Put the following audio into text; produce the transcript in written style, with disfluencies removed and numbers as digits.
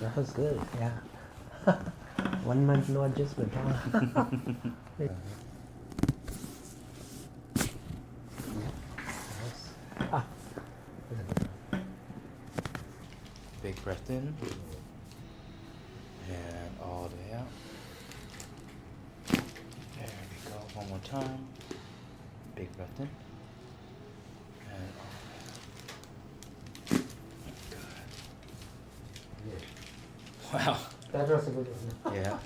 That was good, yeah. 1 month no adjustment, huh? Nice. Ah. Big breath in. And all the way out. There we go. One more time. Big breath in. And all the way out. Good. Wow. That was a good one. Yeah.